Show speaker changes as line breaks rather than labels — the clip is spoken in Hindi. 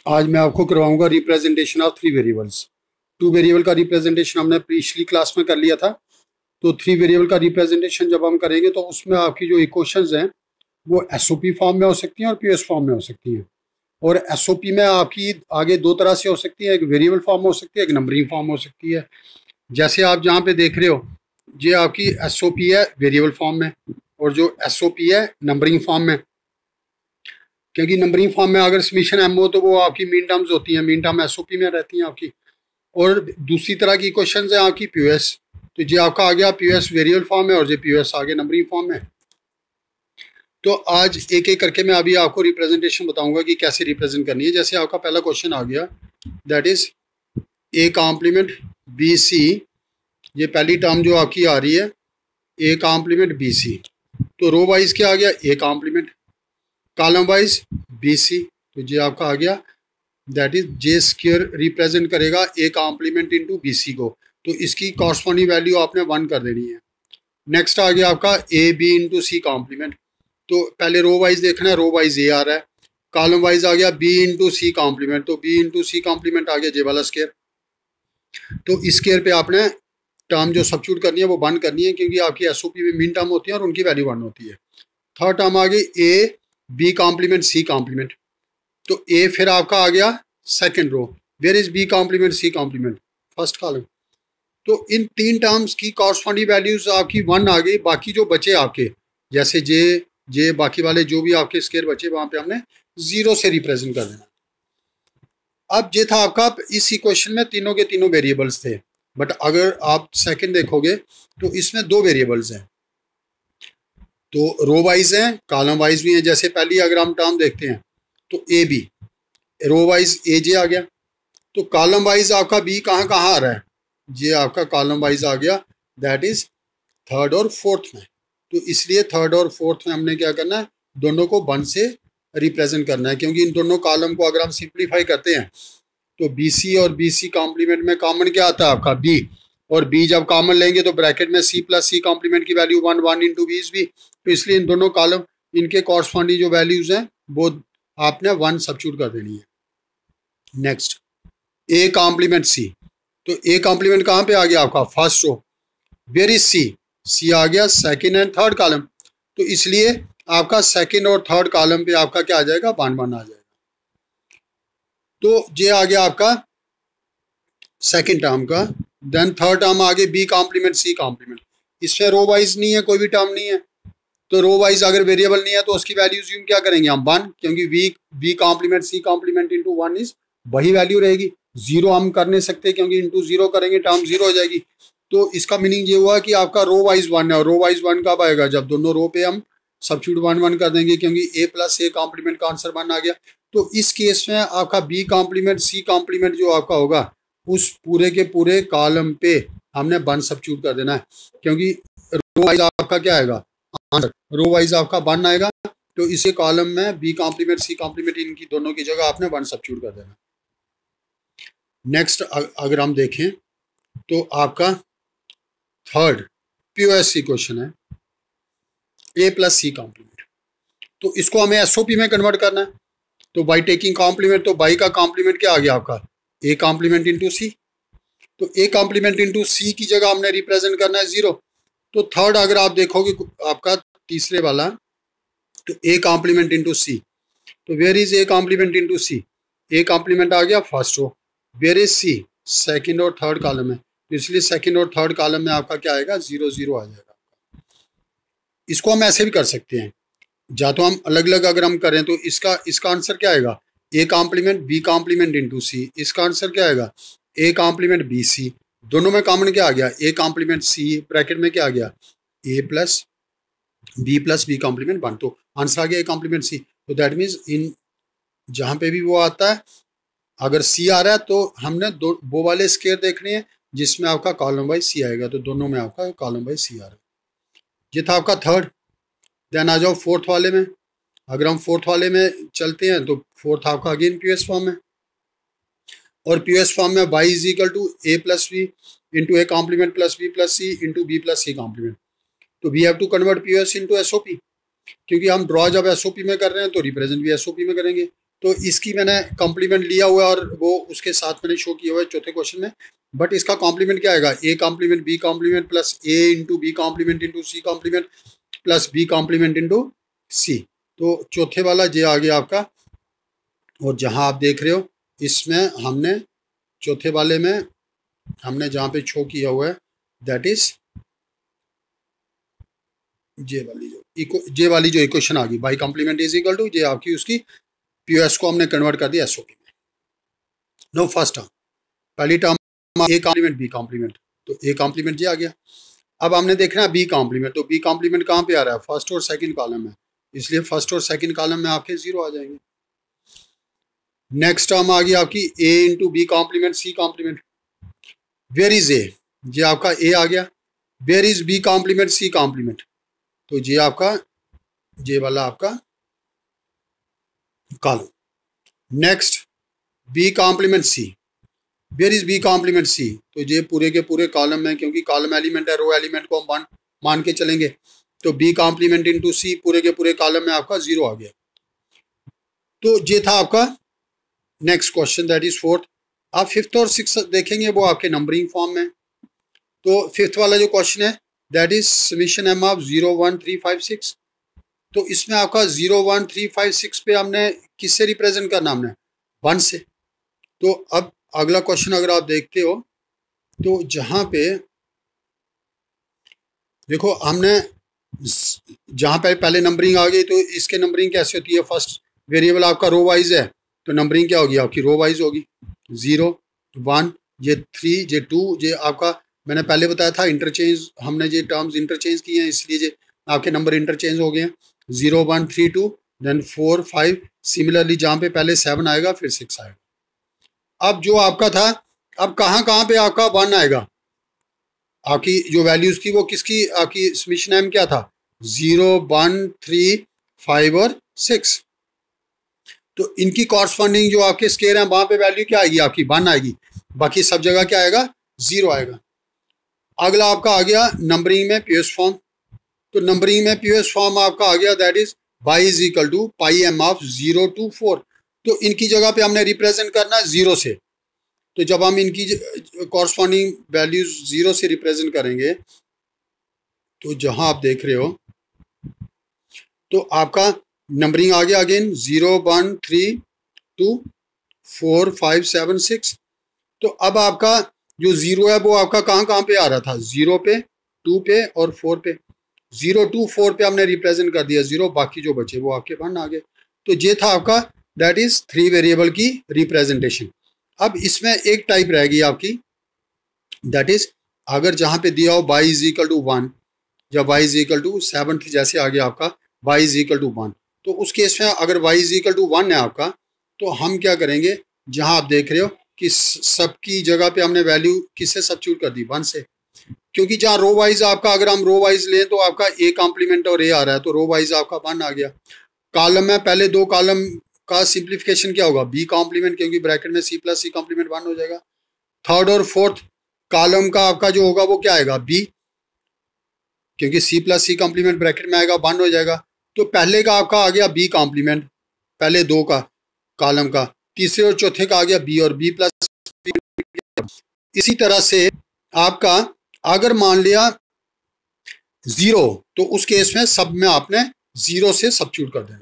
आज मैं आपको करवाऊंगा representation of three variables. Two variable का रिप्रेजेंटेशन हमने पिछली क्लास में कर लिया था। तो थ्री वेरिएबल का रिप्रेजेंटेशन जब हम करेंगे तो उसमें आपकी जो इक्वेशंस हैं वो एसओपी फॉर्म में हो सकती हैं और पीएस फॉर्म में हो सकती हैं। और एसओपी में आपकी आगे दो तरह से हो सकती है, एक वेरिएबल फॉर्म हो सकती है, एक नंबरिंग फॉर्म हो सकती है। जैसे आप जहाँ पे देख रहे हो ये आपकी एसओपी है वेरिएबल फॉर्म में, और जो एसओपी है नंबरिंग फॉर्म में। क्योंकि नंबरिंग फॉर्म में अगर समीशन एम हो तो वो आपकी मीन टर्म्स होती हैं, मीन टर्म एसओपी में रहती हैं आपकी। और दूसरी तरह की क्वेश्चन है आपकी पीओएस। तो ये आपका आ गया पीओएस वेरिएबल फॉर्म में, और ये पीओएस आ गया नंबरिंग फॉर्म में। तो आज एक एक करके मैं अभी आपको रिप्रेजेंटेशन बताऊंगा कि कैसे रिप्रेजेंट करनी है। जैसे आपका पहला क्वेश्चन आ गया, that is A complement B C. ये पहली टर्म जो आपकी आ रही है ए कॉम्प्लीमेंट बी सी। तो रो वाइज क्या आ गया, a complement, column wise b c. तो ये आपका आ गया that is j square represent करेगा a complement into b c को। तो इसकी कॉरस्पॉन्डिंग वैल्यू आपने 1 कर देनी है। नेक्स्ट आ गया आपका A B into C complement. तो पहले रो वाइज देखना है, रो वाइज ए आ रहा है। कॉलम वाइज आ गया बी इंटू सी कॉम्प्लीमेंट। तो बी इंटू सी कॉम्प्लीमेंट आ गया जे वाला स्क्वायर। तो इस स्क्वायर पे आपने टर्म जो सब्स्टिट्यूट करनी है वो 1 करनी है, क्योंकि आपकी एसओपी में मीन टर्म होती है और उनकी वैल्यू 1 होती है। थर्ड टर्म आ गई A B complement C complement. तो ए फिर आपका आ गया second row, where is B complement C complement, first column. तो इन तीन टर्म्स की कॉरस्पॉन्डिंग वैल्यूज आपकी 1 आ गई। बाकी जो बचे आपके जैसे जे जे बाकी वाले जो भी आपके स्क्वायर बचे वहां पे हमने 0 से रिप्रेजेंट कर देना। अब ये था आपका, इस इक्वेशन में तीनों के तीनों वेरिएबल्स थे। बट अगर आप सेकंड देखोगे तो इसमें दो वेरिएबल्स हैं। तो रो वाइज हैं, कॉलम वाइज भी हैं। जैसे पहली अगर हम टर्म देखते हैं तो ए बी, रो वाइज ए जे आ गया। तो कॉलम वाइज आपका बी कहाँ कहाँ आ रहा है, ये आपका कॉलम वाइज आ गया दैट इज थर्ड और फोर्थ में। तो इसलिए थर्ड और फोर्थ में हमने क्या करना है, दोनों को 1 से रिप्रेजेंट करना है। क्योंकि इन दोनों कॉलम को अगर हम सिंप्लीफाई करते हैं तो बी सी और बी सी कॉम्प्लीमेंट में कॉमन क्या आता है आपका बी, और बी जब कॉमन लेंगे तो ब्रैकेट में सी प्लस सी कॉम्प्लीमेंट की value 1 1 into B is B. तो इसलिए इन दोनों कॉलम इनके कॉरस्पॉन्डिंग जो वैल्यूज हैं वो आपने 1 सब्स्टिट्यूट कर देनी है। Next a complement c. तो ए कॉम्प्लीमेंट कहाँ पे आ गया आपका, first row, where is c, c आ गया सेकंड एंड थर्ड कॉलम। तो इसलिए आपका सेकंड और थर्ड कॉलम पे आपका क्या आ जाएगा, 1 1 आ जाएगा। तो ये आ गया आपका सेकंड टर्म का। देन थर्ड टर्म आगे बी कॉम्प्लीमेंट सी कॉम्प्लीमेंट। इसमें रो वाइज नहीं है, कोई भी टर्म नहीं है। तो रो वाइज अगर वेरिएबल नहीं है तो उसकी वैल्यू यूज क्या करेंगे हम 1, क्योंकि B complement C complement into 1 is वही वैल्यू रहेगी। 0 हम कर नहीं सकते क्योंकि इंटू 0 करेंगे टर्म 0 हो जाएगी। तो इसका मीनिंग ये हुआ कि आपका रो वाइज 1 है। और रो वाइज 1 कब आएगा, जब दोनों रो पे हम सब्स्टिट्यूट 1 1 कर देंगे, क्योंकि ए प्लस ए कॉम्प्लीमेंट का आंसर 1 आ गया। तो इस केस में आपका बी कॉम्प्लीमेंट सी कॉम्प्लीमेंट जो आपका होगा उस पूरे के पूरे कॉलम पे हमने 1 सब्स्टिट्यूट कर देना है। क्योंकि रो वाइज आपका क्या आएगा आंसर, रो वाइज आपका 1 आएगा। तो इसी कॉलम में बी कॉम्प्लीमेंट सी कॉम्प्लीमेंट इनकी दोनों की जगह आपने 1 सब्स्टिट्यूट कर देना। नेक्स्ट अगर हम देखें तो आपका थर्ड पीओएस क्वेश्चन है ए प्लस सी कॉम्प्लीमेंट। तो इसको हमें एसओपी में कन्वर्ट करना है। तो बाई टेकिंग कॉम्प्लीमेंट, तो बाई का कॉम्प्लीमेंट क्या आ गया आपका, ए कॉम्प्लीमेंट इंटू सी। तो ए कॉम्प्लीमेंट इंटू सी की जगह हमने रिप्रेजेंट करना है 0। तो थर्ड अगर आप देखोगे आपका तीसरे वाला, तो ए कॉम्प्लीमेंट इंटू सी। तो where is A complement into c, a complement आ गया first row, where is c second और थर्ड कॉलम में। तो इसलिए सेकंड और थर्ड कॉलम में आपका क्या आएगा 0 0 आ जाएगा। इसको हम ऐसे भी कर सकते हैं, या तो हम अलग अलग अगर हम करें तो इसका आंसर क्या आएगा, a complement B complement into c. इसका आंसर क्या आएगा, ए कॉम्प्लीमेंट बी सी। दोनों में कॉमन क्या आ गया, ए कॉम्प्लीमेंट सी, ब्रैकेट में क्या आ गया ए प्लस बी कॉम्प्लीमेंट 1। तो आंसर आ गया ए कॉम्प्लीमेंट सी। तो दैट मीन्स इन जहाँ पे भी वो आता है अगर सी आ रहा है तो हमने दो वो वाले स्केयर देखने हैं जिसमें आपका कॉलम वाइज सी आएगा। तो दोनों में आपका कॉलम वाइज सी आ रहा है। ये था आपका थर्ड। देन आ जाओ फोर्थ वाले में। अगर हम फोर्थ वाले में चलते हैं तो फोर्थ आपका अगेन पीएस फॉर्म है, और पीएस फॉर्म में y is equal to a plus b into a complement plus b plus c into b plus C complement. तो we have to convert PS into SOP, क्योंकि हम ड्रॉ जब एसओपी में कर रहे हैं तो रिप्रेजेंट भी एसओपी में करेंगे। तो इसकी मैंने कॉम्प्लीमेंट लिया हुआ है और वो उसके साथ मैंने शो किया हुआ है चौथे क्वेश्चन में। बट इसका कॉम्प्लीमेंट क्या आएगा, a complement B complement plus a into b complement into C complement plus b complement into c. तो चौथे वाला जे आ गया आपका। और जहां आप देख रहे हो इसमें हमने चौथे वाले में हमने जहां पे शो किया हुआ है दैट इज जे वाली जो इक्वेशन आ गई, y complement is equal to j आपकी उसकी पीओएस को हमने कन्वर्ट कर दिया एसओपी में। नो फर्स्ट टर्म, पहली term A complement B complement, तो ए कॉम्प्लीमेंट जे आ गया। अब हमने देखना है बी कॉम्प्लीमेंट, तो बी कॉम्प्लीमेंट कहाँ पे आ रहा है, फर्स्ट और सेकंड कॉलम में, इसलिए फर्स्ट और सेकंड कॉलम में आपके 0 आ जाएंगे। नेक्स्ट टर्म आ गई आपकी a into b complement C complement. Where is a, j आपका ए आ गया। Where is B complement C complement, तो जे आपका जे वाला आपका column. Next b complement c, where is B complement c, तो ये पूरे के पूरे कॉलम में, क्योंकि कॉलम एलिमेंट है, रो एलिमेंट को हम मान के चलेंगे, तो बी कॉम्प्लीमेंट इंटू सी पूरे के पूरे कॉलम में आपका 0 आ गया। तो ये था आपका next question, that is fourth. आप फिफ्थ और सिक्स्थ देखेंगे वो आपके नंबरिंग फॉर्म में। तो फिफ्थ वाला जो क्वेश्चन है that is summation M of 0 1 3 5 6। तो इसमें आपका 0 1 3 5 6 पे हमने किससे रिप्रेजेंट करना, हमने 1 से। तो अब अगला क्वेश्चन अगर आप देखते हो तो जहां पे देखो हमने जहां पे पहले नंबरिंग आ गई, तो इसके नंबरिंग कैसे होती है, फर्स्ट वेरिएबल आपका रो वाइज है तो नंबरिंग क्या होगी आपकी, रो वाइज होगी। 0 1 ये 3 ये 2 ये आपका, मैंने पहले बताया था इंटरचेंज, हमने ये टर्म्स इंटरचेंज किए हैं इसलिए ये आपके नंबर इंटरचेंज हो गए हैं। 0 1 3 2 देन 4 5, सिमिलरली जहाँ पे पहले 7 आएगा फिर 6 आएगा। अब जो आपका था, अब कहाँ कहाँ पे आपका 1 आएगा, आपकी जो वैल्यूज थी वो किसकी, आपकी समीशन एम क्या था, 0 1 3 5 और 6। तो इनकी कॉरस्पॉन्डिंग जो आपके स्केयर हैं वहां पे वैल्यू क्या आएगी आपकी, 1 आएगी, बाकी सब जगह क्या आएगा, 0 आएगा। अगला आपका आ गया नंबरिंग में पीओएस फॉर्म। तो नंबरिंग में पीओएस फॉर्म आपका आ गया that is Y is equal to pi M of 0 to 4। तो इनकी जगह पे हमने रिप्रेजेंट करना है 0 से। तो जब हम इनकी कॉरस्पॉन्डिंग वैल्यूज 0 से रिप्रेजेंट करेंगे, तो जहां आप देख रहे हो तो आपका नंबरिंग आ गया अगेन 0 1 3 2 4 5 7 6। तो अब आपका जो 0 है वो आपका कहाँ कहाँ पे आ रहा था, 0 पे 2 पे और 4 पे। 0 2 4 पे हमने रिप्रेजेंट कर दिया 0, बाकी जो बचे वो आपके 1 आ गए। तो ये था आपका दैट इज 3 वेरिएबल की रिप्रेजेंटेशन। अब इसमें एक टाइप रहेगी आपकी, दैट इज अगर जहां पे दिया हो y इज इक्वल टू 1 या y इज इक्वल टू 7 जैसे आ गया आपका y इज इक्वल टू 1, तो उस केस में अगर y इज इक्वल टू 1 है आपका, तो हम क्या करेंगे, जहां आप देख रहे हो कि सबकी जगह पे हमने वैल्यू किससे सब्स्टिट्यूट कर दी, 1 से। क्योंकि जहां रो वाइज आपका, अगर हम रो वाइज लें तो आपका ए कॉम्प्लीमेंट और ए आ रहा है, तो रो वाइज आपका 1 आ गया। कॉलम में पहले 2 कॉलम का सिंप्लीफिकेशन क्या होगा, बी कॉम्प्लीमेंट, क्योंकि ब्रैकेट में सी प्लस सी कॉम्प्लीमेंट 1 हो जाएगा। थर्ड और फोर्थ कॉलम का आपका जो होगा वो क्या आएगा, बी, क्योंकि सी प्लस सी कॉम्प्लीमेंट ब्रैकेट में आएगा 1 हो जाएगा। तो पहले का आपका आ गया बी कॉम्प्लीमेंट, पहले 2 का कॉलम का, तीसरे और चौथे का आ गया बी और बी प्लस। इसी तरह से आपका अगर मान लिया 0, तो उस केस में सब में आपने 0 से सब्स्टिट्यूट कर देना।